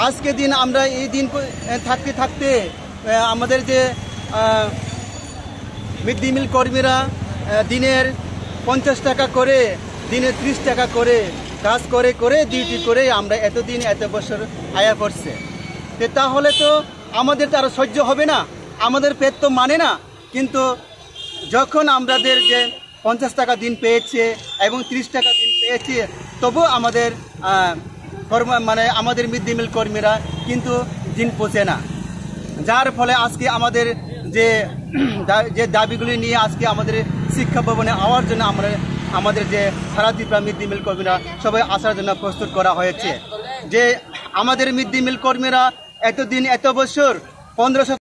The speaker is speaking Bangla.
আজকে দিন আমরা এই দিন থাকতে থাকতে আমাদের যে মিড ডে মিল কর্মীরা দিনের 50 টাকা করে, দিনে 30 টাকা করে কাজ করে করে ডিউটি করে আমরা এতদিন এত বছর আয়া করছে। তাহলে তো আমাদের তো আরও সহ্য হবে না, আমাদের পেট তো মানে না। কিন্তু যখন আমাদের যে 50 টাকা দিন পেয়েছে এবং 30 টাকা দিন পেয়েছে, তবু আমাদের আমাদের মিড ডে মিল কর্মীরা কিন্তু দিন পৌঁছে না। যার ফলে আজকে আমাদের যে দাবিগুলি নিয়ে আজকে আমাদের শিক্ষা ভবনে আওয়ার জন্য আমাদের যে সারা ত্রিপুরা মিড ডে মিল কর্মীরা সবাই আসার জন্য প্রস্তুত করা হয়েছে। যে আমাদের মিড ডে মিল কর্মীরা এতদিন এত বছর 1500